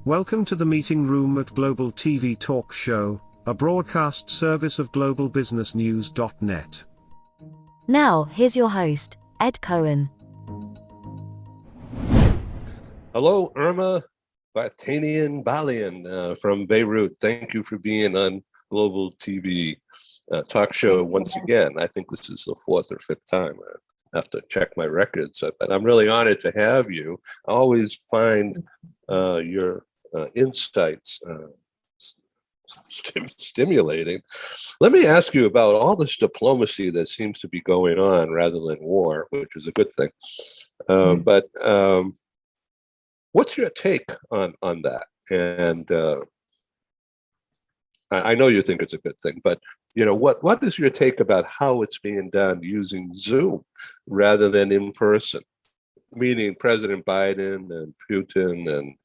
Welcome to the meeting room at Global TV Talk Show, a broadcast service of globalbusinessnews.net. Now, here's your host, Ed Cohen. Hello, Irma, Vartanian, Balian from Beirut. Thank you for being on Global TV Talk Show once again. I think this is the fourth or fifth time. I have to check my records, but I'm really honored to have you. I always find your insights stimulating. Let me ask you about all this diplomacy that seems to be going on rather than war, which is a good thing. But what's your take on that? And I know you think it's a good thing, but what is your take about how it's being done using Zoom rather than in person? Meaning President Biden and Putin and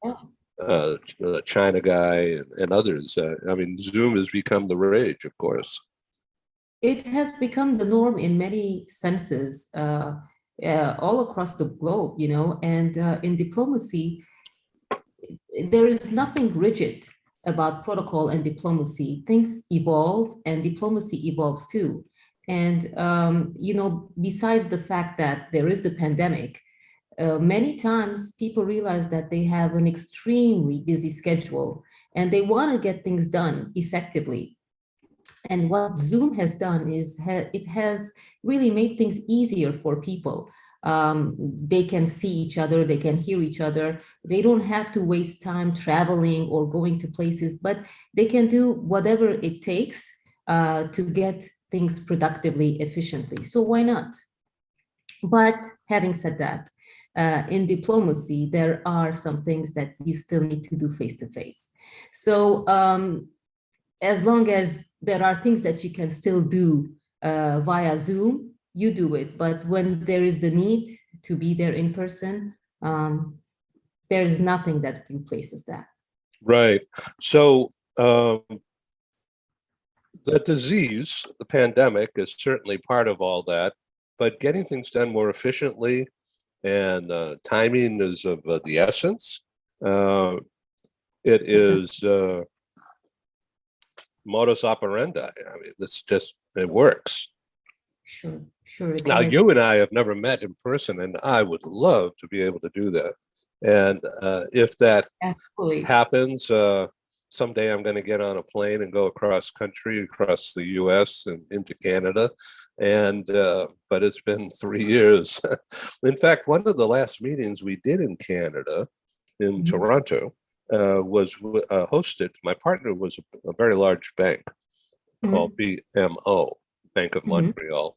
the China guy and others. Zoom has become the rage, of course. It has become the norm in many senses, all across the globe, and in diplomacy, there is nothing rigid about protocol and diplomacy. Things evolve and diplomacy evolves too. And, besides the fact that there is the pandemic, many times people realize that they have an extremely busy schedule and they want to get things done effectively. And what Zoom has done is it has really made things easier for people. They can see each other, they can hear each other. They don't have to waste time traveling or going to places, but they can do whatever it takes to get things productively, efficiently. So why not? But having said that, in diplomacy, there are some things that you still need to do face-to-face. So as long as there are things that you can still do via Zoom, you do it. But when there is the need to be there in person, there's nothing that replaces that. Right. So the disease, the pandemic, is certainly part of all that, but getting things done more efficiently and timing is of the essence. It is modus operandi. It works. Sure. Now, you and I have never met in person, and I would love to be able to do that. And if that happens, someday I'm going to get on a plane and go across country, across the U.S. and into Canada. And but it's been 3 years. In fact, one of the last meetings we did in Canada, in Toronto, was hosted. My partner was a very large bank called BMO, Bank of Montreal.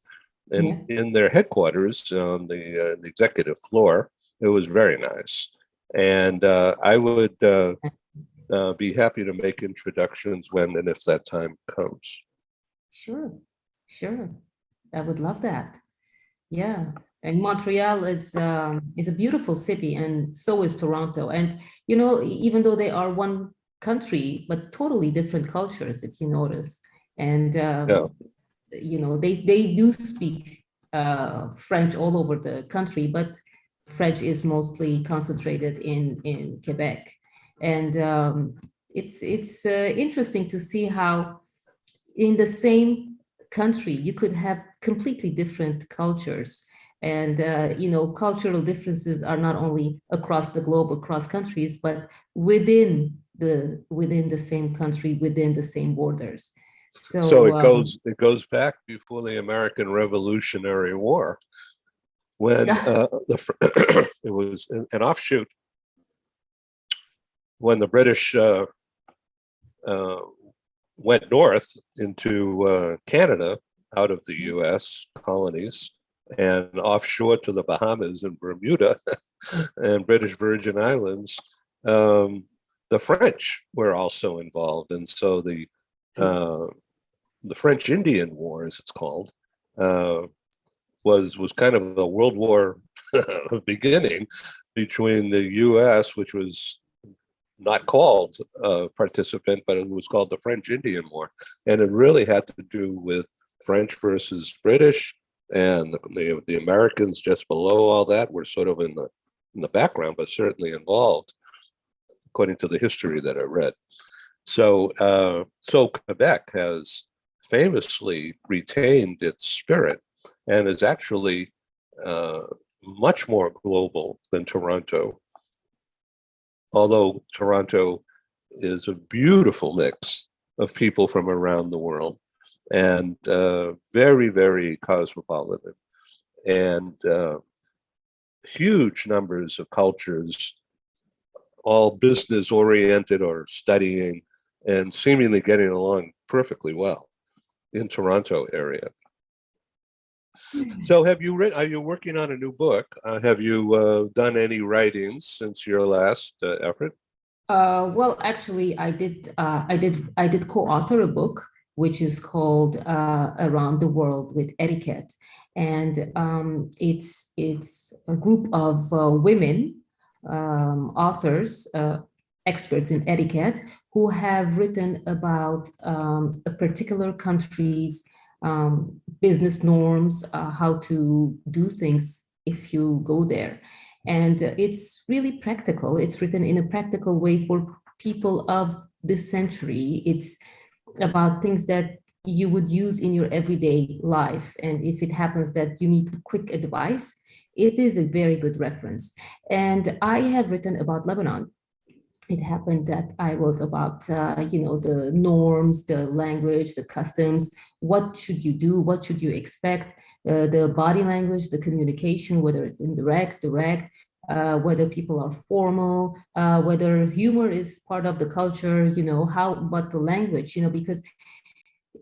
And in their headquarters on the executive floor, it was very nice. And I would be happy to make introductions when and if that time comes. Sure. I would love that. Yeah. And Montreal is a beautiful city, and so is Toronto. And, even though they are one country, but totally different cultures, if you notice. And, they do speak French all over the country, but French is mostly concentrated in Quebec. And it's interesting to see how in the same country you could have completely different cultures. And cultural differences are not only across the globe, across countries, but within the same country, within the same borders. So it goes back before the American Revolutionary War, when it was an offshoot when the British went north into Canada out of the U.S. colonies and offshore to the Bahamas and Bermuda and British Virgin Islands. The French were also involved, and so the French Indian War, as it's called, was kind of a World War beginning between the U.S., which was not called a participant, but it was called the French Indian War, and it really had to do with French versus British, and the Americans just below all that were sort of in the background, but certainly involved, according to the history that I read. So Quebec has famously retained its spirit and is actually much more global than Toronto. Although Toronto is a beautiful mix of people from around the world and very, very cosmopolitan, and huge numbers of cultures, all business oriented or studying, and seemingly getting along perfectly well in Toronto area. So are you working on a new book? Have you done any writings since your last effort? Well, actually, I did co-author a book which is called Around the World with Etiquette, and it's a group of women authors, experts in etiquette, who have written about a particular country's business norms, how to do things if you go there. And it's really practical. It's written in a practical way for people of this century. It's about things that you would use in your everyday life. And if it happens that you need quick advice, it is a very good reference. And I have written about Lebanon. It happened that I wrote about, the norms, the language, the customs, what should you do, what should you expect, the body language, the communication, whether it's indirect, direct, whether people are formal, whether humor is part of the culture, but the language, because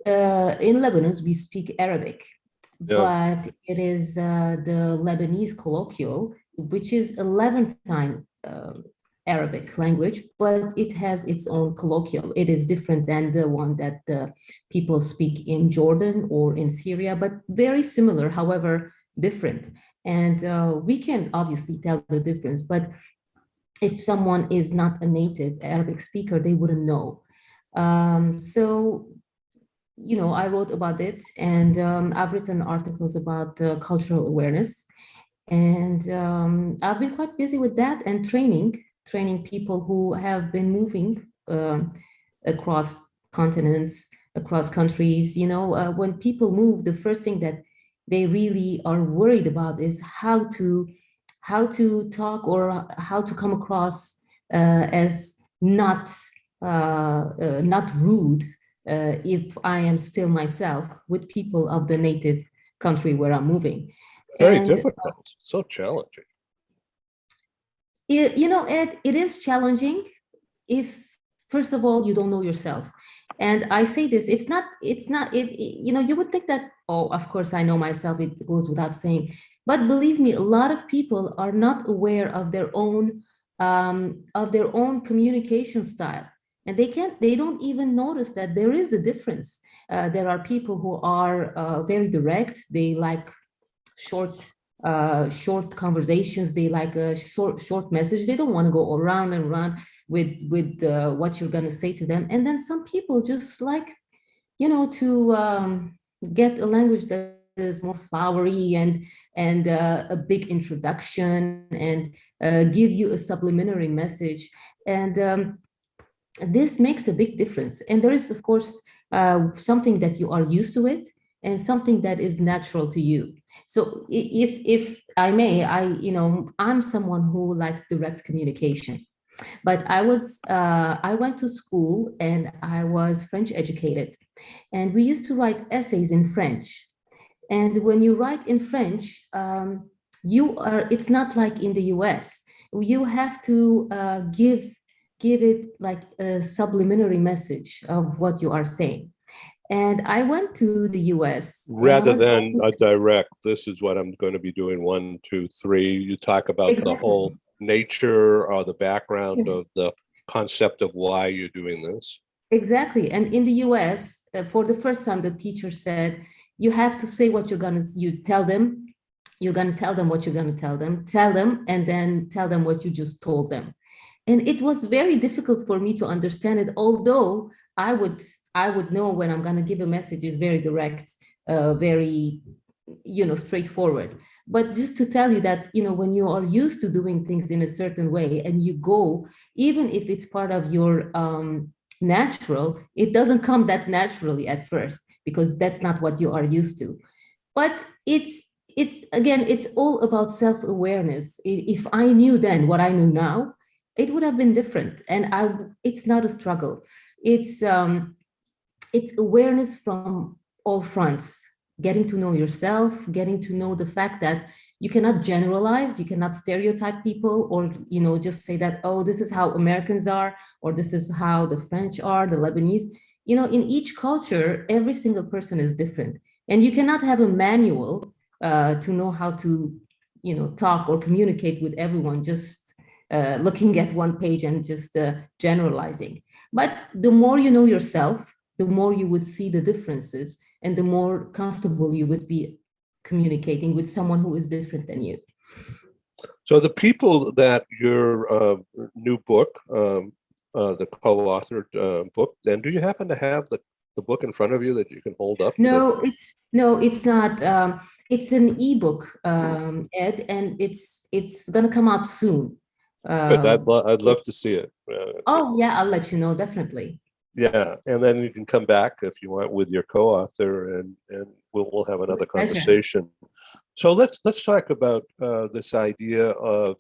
in Lebanon, we speak Arabic, but it is the Lebanese colloquial, which is a Levantine Arabic language, but it has its own colloquial. It is different than the one that the people speak in Jordan or in Syria, but very similar, however, different. And we can obviously tell the difference, but if someone is not a native Arabic speaker, they wouldn't know. I wrote about it, and I've written articles about cultural awareness. And I've been quite busy with that and training people who have been moving across continents, across countries. When people move, the first thing that they really are worried about is how to talk or how to come across as not rude if I am still myself with people of the native country where I'm moving. Very difficult, so challenging. It is challenging if, first of all, you don't know yourself. And I say this, you would think that, oh, of course I know myself, it goes without saying. But believe me, a lot of people are not aware of their own communication style. And they don't even notice that there is a difference. There are people who are very direct. They like short conversations. They like a short message. They don't want to go around and around with what you're going to say to them. And then some people just like, to get a language that is more flowery and a big introduction and give you a subliminary message. And this makes a big difference. And there is, of course, something that you are used to it and something that is natural to you. So if I may, I'm someone who likes direct communication. But I went to school and I was French educated. And we used to write essays in French. And when you write in French, it's not like in the US. You have to give it like a subliminary message of what you are saying. And I went to the US. Rather than a direct, this is what I'm going to be doing, 1, 2, 3. You talk about the whole nature or the background of the concept of why you're doing this. Exactly. And in the US, for the first time, the teacher said, you have to say what you're going to tell them. You're going to tell them what you're going to tell them, and then tell them what you just told them. And it was very difficult for me to understand it, although I would know when I'm going to give a message is very direct, very straightforward. But just to tell you that, when you are used to doing things in a certain way and you go, even if it's part of your natural, it doesn't come that naturally at first because that's not what you are used to. But it's again, it's all about self-awareness. If I knew then what I know now, it would have been different. And it's not a struggle. It's awareness from all fronts, getting to know yourself, getting to know the fact that you cannot generalize, you cannot stereotype people, or just say that, oh, this is how Americans are, or this is how the French are, the Lebanese. In each culture, every single person is different, and you cannot have a manual to know how to talk or communicate with everyone just looking at one page and just generalizing. But the more you know yourself, the more you would see the differences and the more comfortable you would be communicating with someone who is different than you. So the people that your new book, the co-authored book, then do you happen to have the book in front of you that you can hold up? No, it's not. It's an ebook, Ed, and it's gonna come out soon. Good. I'd love to see it. Oh yeah, I'll let you know, definitely. Yeah, and then you can come back if you want with your co-author, and we'll have another conversation. So let's talk about this idea of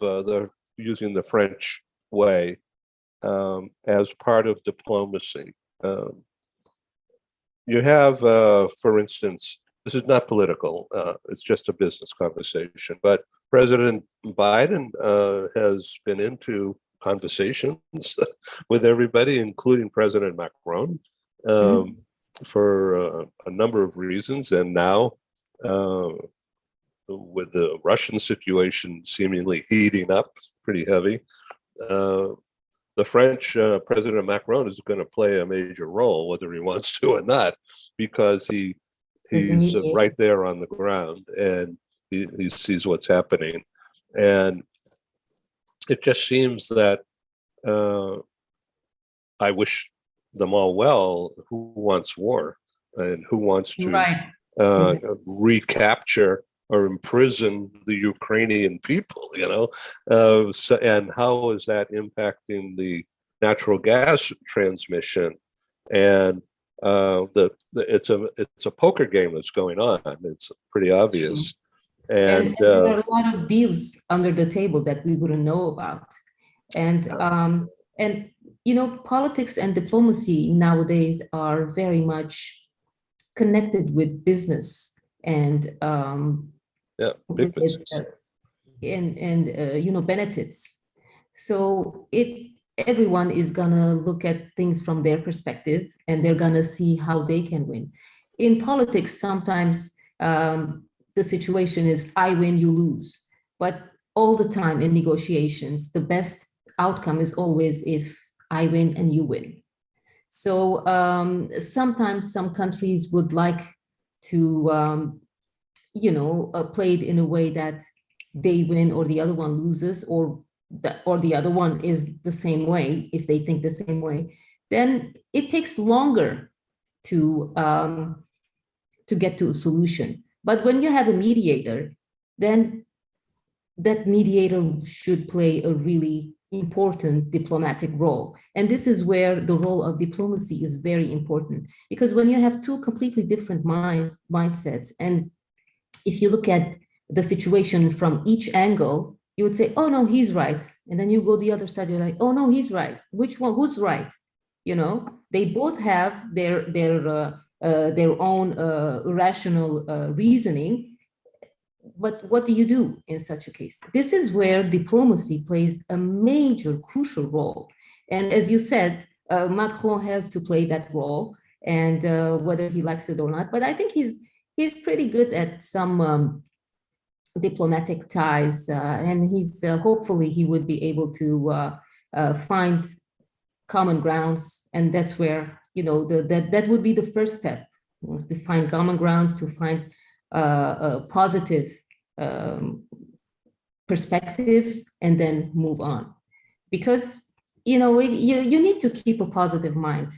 using the French way as part of diplomacy. You have, for instance, this is not political; it's just a business conversation. But President Biden has been into conversations with everybody, including President Macron, for a number of reasons. And now, with the Russian situation seemingly heating up pretty heavy, the French President Macron is going to play a major role, whether he wants to or not, because he's right there on the ground and he sees what's happening. And it just seems that I wish them all well who wants war and who wants to recapture or imprison the Ukrainian people, so, and how is that impacting the natural gas transmission? And it's a poker game that's going on. It's pretty obvious. And there are a lot of deals under the table that we wouldn't know about. And politics and diplomacy nowadays are very much connected with business and big business. Benefits. So everyone is gonna look at things from their perspective, and they're gonna see how they can win. In politics, sometimes the situation is I win, you lose. But all the time in negotiations, the best outcome is always if I win and you win. So sometimes some countries would like to, play it in a way that they win or the other one loses, or the other one is the same way, if they think the same way. Then it takes longer to get to a solution. But when you have a mediator, then that mediator should play a really important diplomatic role. And this is where the role of diplomacy is very important, because when you have two completely different mindsets, and if you look at the situation from each angle, you would say, oh no, he's right. And then you go the other side, you're like, oh no, he's right. Which one, who's right? They both have their own rational reasoning. But what do you do in such a case? This is where diplomacy plays a major, crucial role. And as you said, Macron has to play that role, and whether he likes it or not. But I think he's pretty good at some diplomatic ties, and he's hopefully he would be able to find common grounds, and that's where that would be the first step, to find common grounds, to find positive perspectives, and then move on. Because you need to keep a positive mind,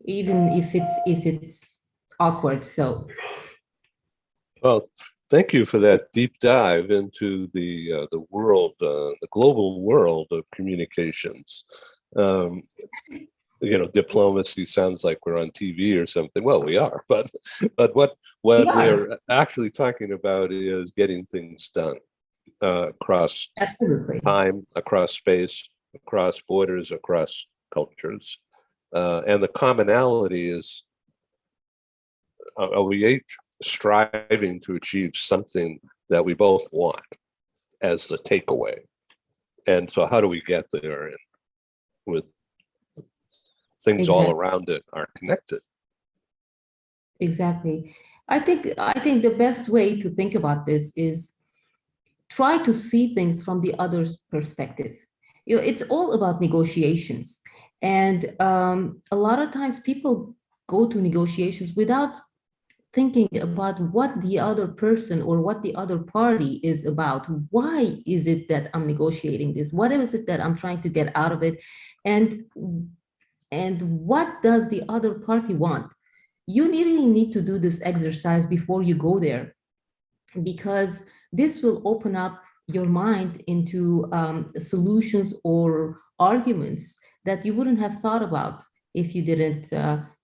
even if it's awkward. So, well, Thank you for that deep dive into the world, the global world of communications. Um, diplomacy sounds like we're on TV or something. Well, we are, but what We are. we're actually talking about is getting things done across Absolutely. time, across space, across borders, across cultures, and the commonality is: are we each striving to achieve something that we both want as the takeaway? And so, how do we get there? And with things all Exactly. around it are connected. Exactly. I think the best way to think about this is try to see things from the other's perspective. It's all about negotiations, and a lot of times people go to negotiations without thinking about what the other person or what the other party is about. Why is it that I'm negotiating this? What is it that I'm trying to get out of it? And what does the other party want? You really need to do this exercise before you go there, because this will open up your mind into solutions or arguments that you wouldn't have thought about if you didn't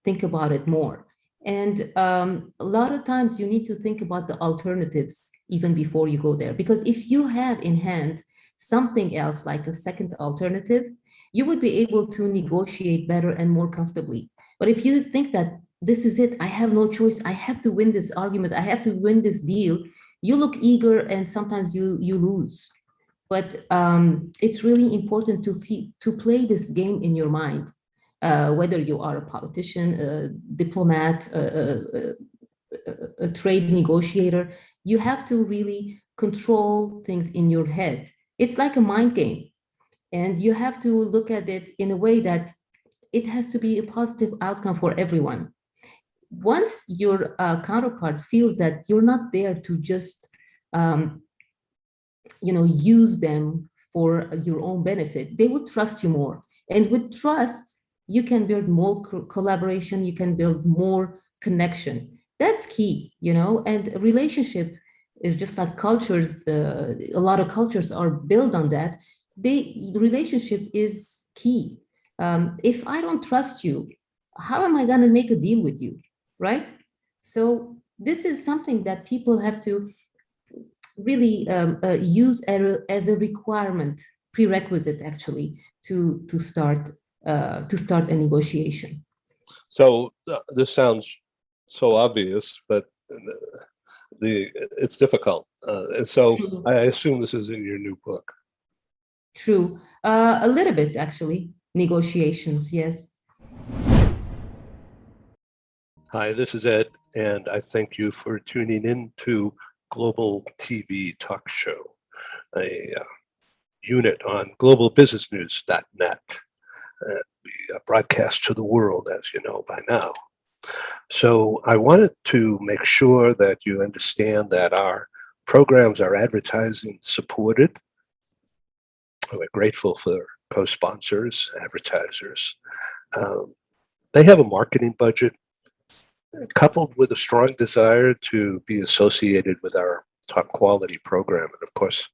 think about it more. And a lot of times you need to think about the alternatives even before you go there, because if you have in hand something else like a second alternative, you would be able to negotiate better and more comfortably. But if you think that this is it, I have no choice, I have to win this argument, I have to win this deal, you look eager and sometimes you lose. But it's really important to play this game in your mind, whether you are a politician, a diplomat, a trade negotiator. You have to really control things in your head. It's like a mind game, and you have to look at it in a way that it has to be a positive outcome for everyone. Once your counterpart feels that you're not there to just um, use them for your own benefit, they would trust you more. And with trust, you can build more collaboration, you can build more connection. That's key, and relationship is just like cultures. A lot of cultures are built on that. The relationship is key. If I don't trust you, how am I going to make a deal with you, right? So this is something that people have to really use as a requirement, prerequisite actually, to start a negotiation. So this sounds so obvious, but it's difficult. And so True. I assume this is in your new book. True. A little bit actually. Negotiations, yes. Hi, this is Ed, and I thank you for tuning in to Global TV Talk Show, a unit on globalbusinessnews.net. We broadcast to the world, as you know by now. So I wanted to make sure that you understand that our programs are advertising supported. We're grateful for co-sponsors, advertisers. They have a marketing budget coupled with a strong desire to be associated with our top quality program. And of course,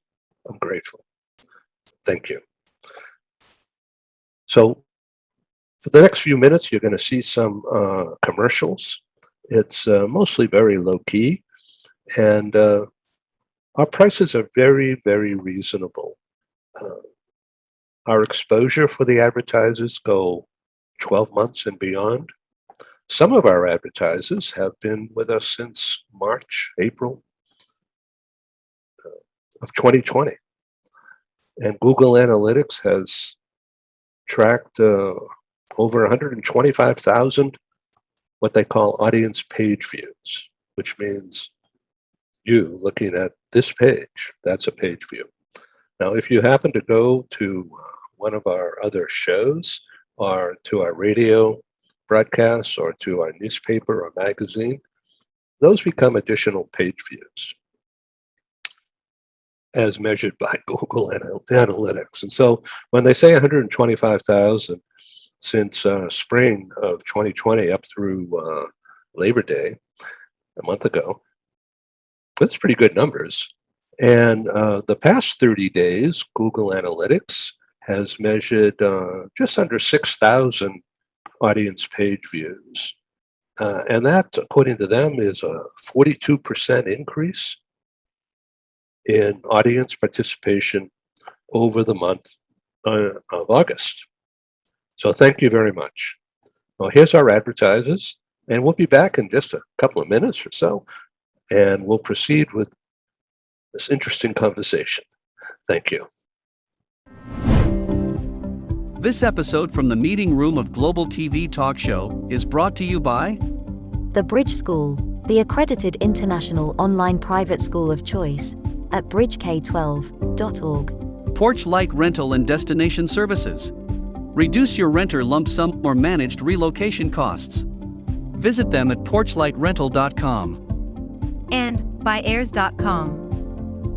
I'm grateful. Thank you. So for the next few minutes, you're going to see some commercials. It's mostly very low key, and our prices are very, very reasonable. Our exposure for the advertisers go 12 months and beyond. Some of our advertisers have been with us since March, April of 2020. And Google Analytics has tracked over 125,000 what they call audience page views, which means you looking at this page, that's a page view. Now, if you happen to go to one of our other shows or to our radio broadcasts or to our newspaper or magazine, those become additional page views as measured by Google Analytics. And so when they say 125,000 since spring of 2020 up through Labor Day, a month ago, That's pretty good numbers. And the past 30 days, Google Analytics has measured just under 6,000 audience page views. And that, according to them, is a 42% increase in audience participation over the month of August. So thank you very much. Well, here's our advertisers, and we'll be back in just a couple of minutes or so, and we'll proceed with this interesting conversation. Thank you. This episode from the meeting room of Global TV Talk Show is brought to you by The Bridge School, the accredited international online private school of choice, at bridgek12.org. Porch Light Rental and Destination Services. Reduce your renter lump sum or managed relocation costs. Visit them at porchlightrental.com. And by heirs.com.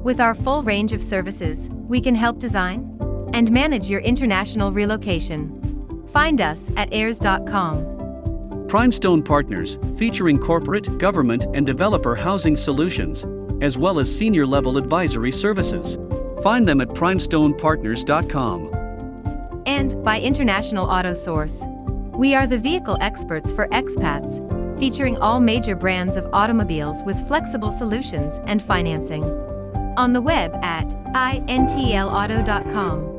With our full range of services, we can help design and manage your international relocation. Find us at heirs.com. Primestone Partners, featuring corporate, government, and developer housing solutions, as well as senior-level advisory services. Find them at primestonepartners.com. And by International Auto Source. We are the vehicle experts for expats, featuring all major brands of automobiles with flexible solutions and financing. On the web at intlauto.com.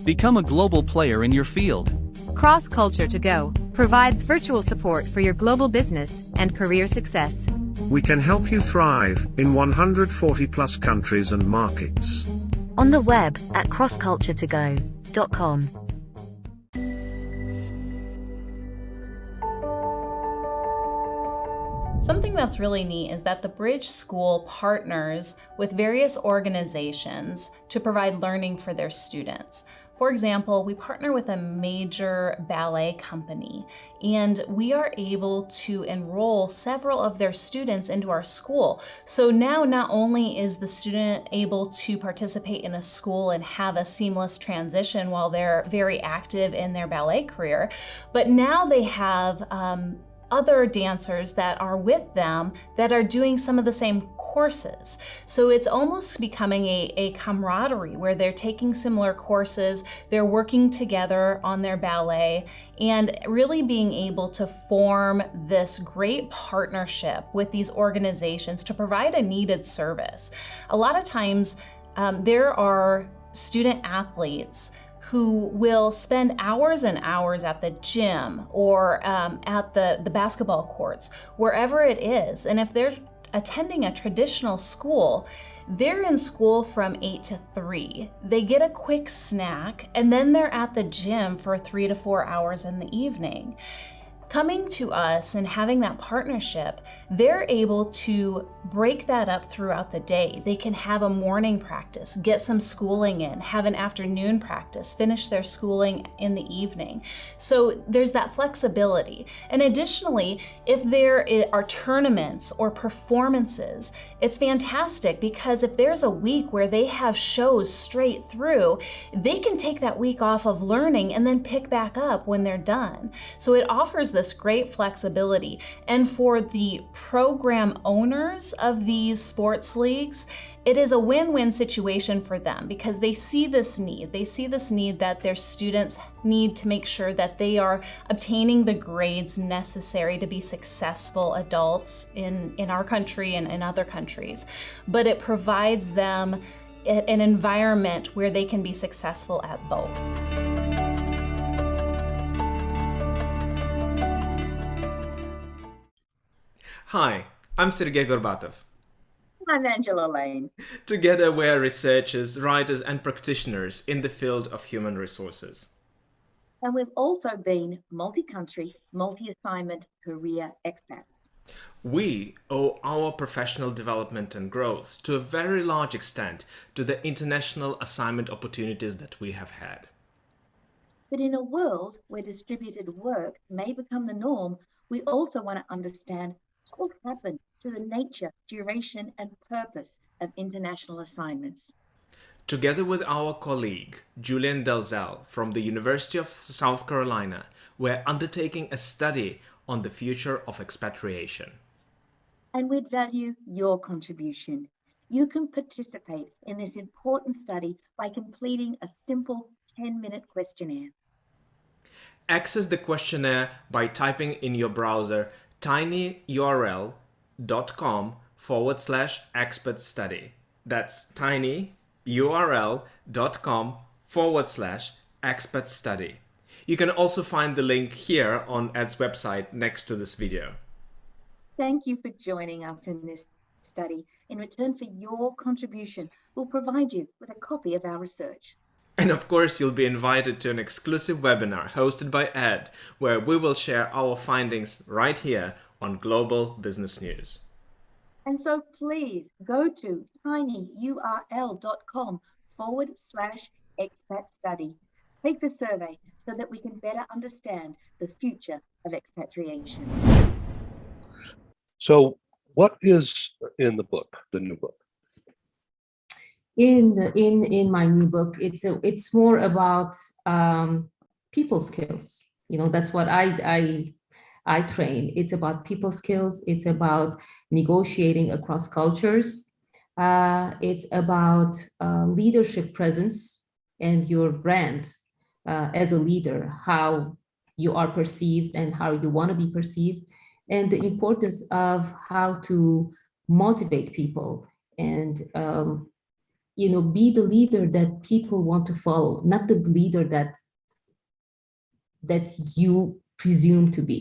Become a global player in your field. Cross Culture to Go provides virtual support for your global business and career success. We can help you thrive in 140 plus countries and markets. On the web at crossculturetogo.com. Something that's really neat is that the Bridge School partners with various organizations to provide learning for their students. For example, we partner with a major ballet company, and we are able to enroll several of their students into our school. So now not only is the student able to participate in a school and have a seamless transition while they're very active in their ballet career, but now they have other dancers that are with them that are doing some of the same courses. So it's almost becoming a camaraderie where they're taking similar courses, they're working together on their ballet, and really being able to form this great partnership with these organizations to provide a needed service. A lot of times there are student athletes who will spend hours and hours at the gym or at the basketball courts, wherever it is. And if they're attending a traditional school, they're in school from 8 to 3. They get a quick snack, and then they're at the gym for 3 to 4 hours in the evening. Coming to us and having that partnership, they're able to break that up throughout the day. They can have a morning practice, get some schooling in, have an afternoon practice, finish their schooling in the evening. So there's that flexibility. And additionally, if there are tournaments or performances, it's fantastic because if there's a week where they have shows straight through, they can take that week off of learning and then pick back up when they're done. So it offers this great flexibility. And for the program owners of these sports leagues, it is a win-win situation for them because they see this need. They see this need that their students need to make sure that they are obtaining the grades necessary to be successful adults in our country and in other countries. But it provides them an environment where they can be successful at both. Hi, I'm Sergey Gorbatov. I'm Angela Lane. Together we're researchers, writers and practitioners in the field of human resources. And we've also been multi-country, multi-assignment career expats. We owe our professional development and growth to a very large extent to the international assignment opportunities that we have had. But in a world where distributed work may become the norm, we also want to understand what will happen to the nature, duration, and purpose of international assignments. Together with our colleague, Julian Dalzell from the University of South Carolina, we're undertaking a study on the future of expatriation. and we'd value your contribution. You can participate in this important study by completing a simple 10-minute questionnaire. Access the questionnaire by typing in your browser tinyurl.com/expert study. That's tinyurl.com/expert study. You can also find the link here on Ed's website next to this video. Thank you for joining us in this study. In return for your contribution, we'll provide you with a copy of our research. And of course, you'll be invited to an exclusive webinar hosted by Ed, where we will share our findings right here on Global Business News. And so please go to tinyurl.com/expat study. Take the survey so that we can better understand the future of expatriation. So what is in the book, the new book? In my new book, it's more about people skills. You know, that's what I train. It's about people skills. It's about negotiating across cultures. It's about leadership presence and your brand as a leader, how you are perceived and how you want to be perceived, and the importance of how to motivate people and you know, be the leader that people want to follow, not the leader that you presume to be.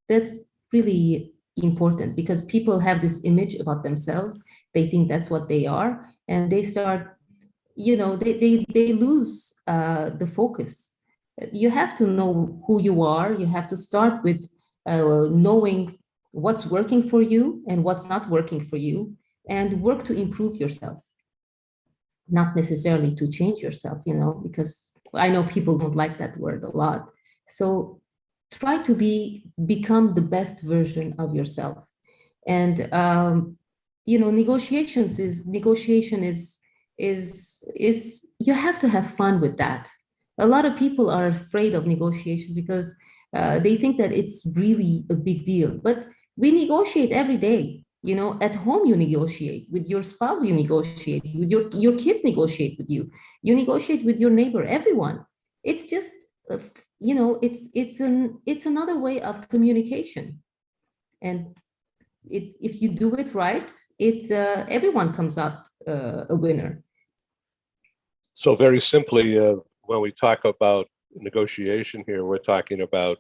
That's really important because people have this image about themselves. They think that's what they are, and they start, you know, they lose the focus. You have to know who you are. You have to start with knowing what's working for you and what's not working for you, and work to improve yourself. Not necessarily to change yourself, you know, because I know people don't like that word a lot. So try to become the best version of yourself. And you know, negotiation is you have to have fun with that. A lot of people are afraid of negotiation because they think that it's really a big deal, but we negotiate every day. You know, at home you negotiate with your spouse, you negotiate with your kids, negotiate with you, you negotiate with your neighbor, everyone. It's just you know, it's another way of communication, and if you do it right, everyone comes out a winner. So very simply, when we talk about negotiation here, we're talking about,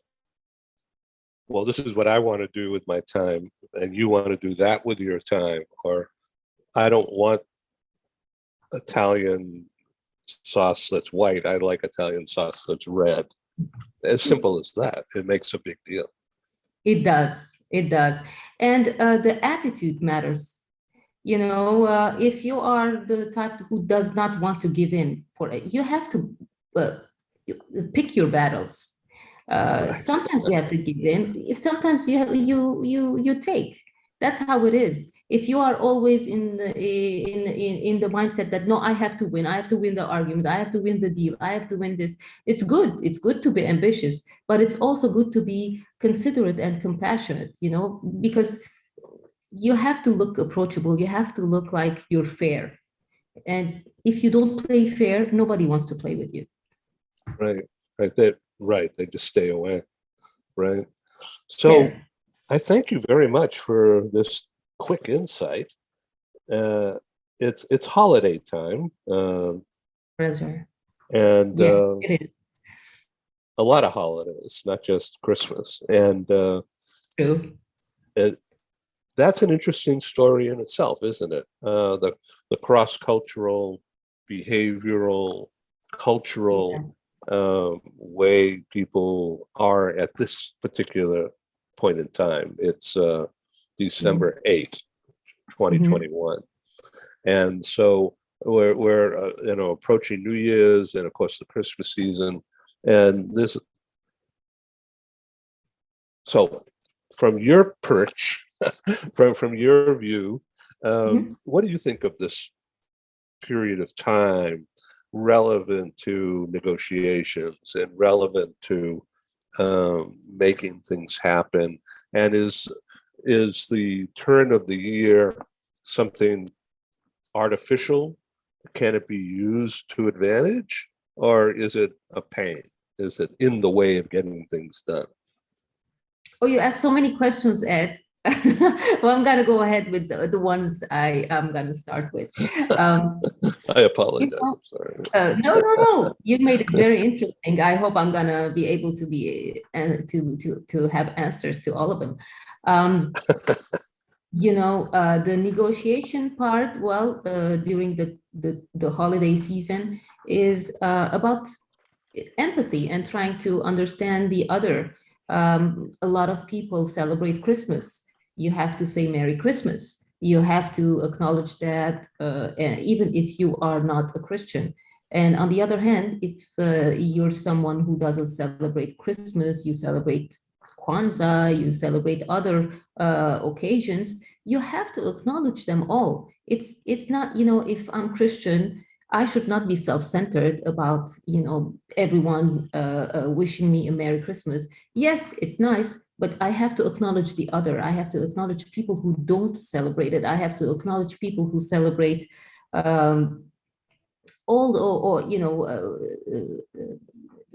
well, this is what I want to do with my time, and you want to do that with your time, or I don't want Italian sauce that's white, I like Italian sauce that's red. As simple as that. It makes a big deal. It does. And the attitude matters. You know, if you are the type who does not want to give in, you have to pick your battles. Sometimes you have to give in. Sometimes you take. That's how it is. If you are always in the mindset that no, I have to win the argument, I have to win the deal, I have to win this. It's good. It's good to be ambitious, but it's also good to be considerate and compassionate. You know, because you have to look approachable. You have to look like you're fair. And if you don't play fair, nobody wants to play with you. Right. They just stay away. Right. So yeah. I thank you very much for this quick insight. It's holiday time. Pleasure. And yeah, it is. A lot of holidays, not just Christmas. And true. That's an interesting story in itself, isn't it? The cross-cultural, behavioral, cultural way people are at this particular point in time. It's December 8th, 2021. And so we're you know, approaching New Year's and of course the Christmas season. And this, so from your perch, from your view, what do you think of this period of time relevant to negotiations and relevant to making things happen? And is is the turn of the year something artificial? Can it be used to advantage, or is it a pain? Is it in the way of getting things done? Oh, you asked so many questions, Ed. Well, I'm gonna go ahead with the ones I am gonna start with. I apologize. I'm sorry. No. You made it very interesting. I hope I'm gonna be able to be to have answers to all of them. The negotiation part, well, during the holiday season is about empathy and trying to understand the other. A lot of people celebrate Christmas. You have to say Merry Christmas. You have to acknowledge that, even if you are not a Christian. And on the other hand, if you're someone who doesn't celebrate Christmas, you celebrate Kwanzaa, you celebrate other occasions, you have to acknowledge them all. It's not, if I'm Christian, I should not be self-centered about, everyone wishing me a Merry Christmas. Yes, it's nice, but I have to acknowledge the other. I have to acknowledge people who don't celebrate it. I have to acknowledge people who celebrate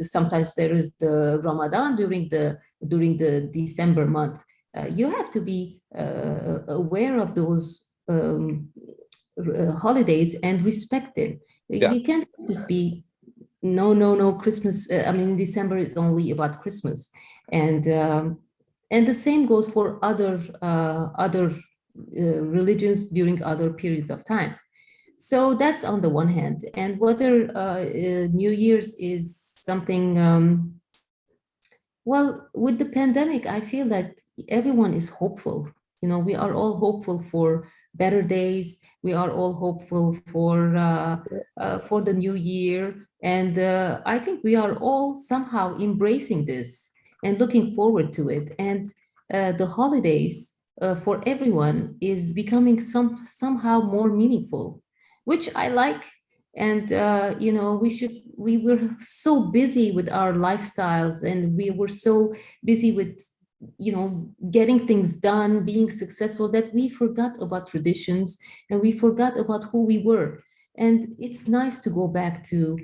sometimes there is the Ramadan during the December month. You have to be aware of those holidays and respect them. Yeah. You can't just be no Christmas. December is only about Christmas, and the same goes for other religions during other periods of time. So that's on the one hand. And whether New Year's is something, well, with the pandemic, I feel that everyone is hopeful. We are all hopeful for better days. We are all hopeful for the new year. And I think we are all somehow embracing this and looking forward to it. And the holidays for everyone is becoming somehow more meaningful, which I like. And we were so busy with our lifestyles, and we were so busy with getting things done, being successful, that we forgot about traditions and we forgot about who we were. And it's nice to go back to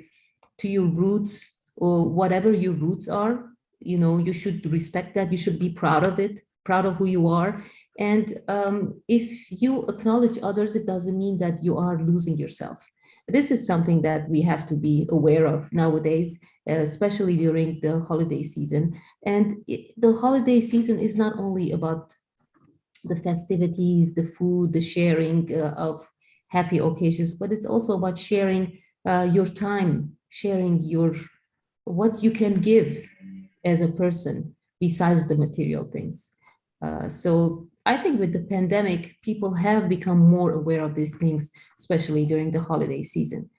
your roots, or whatever your roots are. You should respect that. You should be proud of it, proud of who you are. And if you acknowledge others, it doesn't mean that you are losing yourself. This is something that we have to be aware of nowadays, especially during the holiday season. And the holiday season is not only about the festivities, the food, the sharing of happy occasions, but it's also about sharing your time, sharing what you can give as a person besides the material things. So I think with the pandemic, people have become more aware of these things, especially during the holiday season.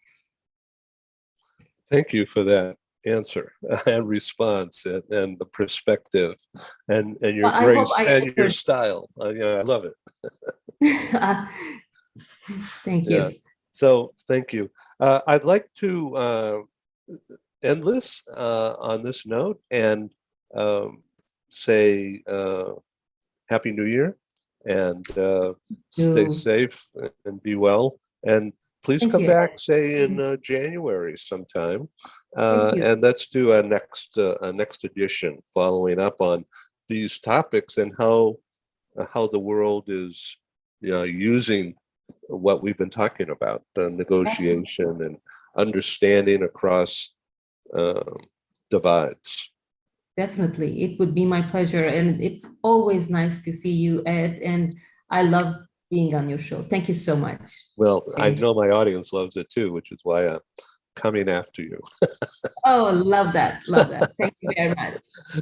Thank you for that answer and response, and the perspective and your grace and your style. I love it. Thank you. Yeah. So thank you. I'd like to end this on this note and say Happy New Year, and stay safe and be well. And please come back, say in January sometime, and let's do a next edition following up on these topics and how the world is using what we've been talking about, the negotiation and understanding across divides. Definitely, it would be my pleasure, and it's always nice to see you, Ed, and I love being on your show. Thank you so much. Well, I know my audience loves it too, which is why I'm coming after you. Oh, love that. Thank you very much.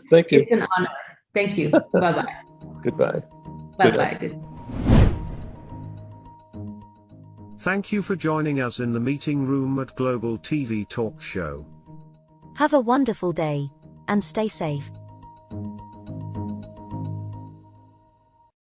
Thank you. It's an honor. Thank you. Bye-bye. Goodbye. Bye-bye. Thank you for joining us in the meeting room at Global TV Talk Show. Have a wonderful day, and stay safe.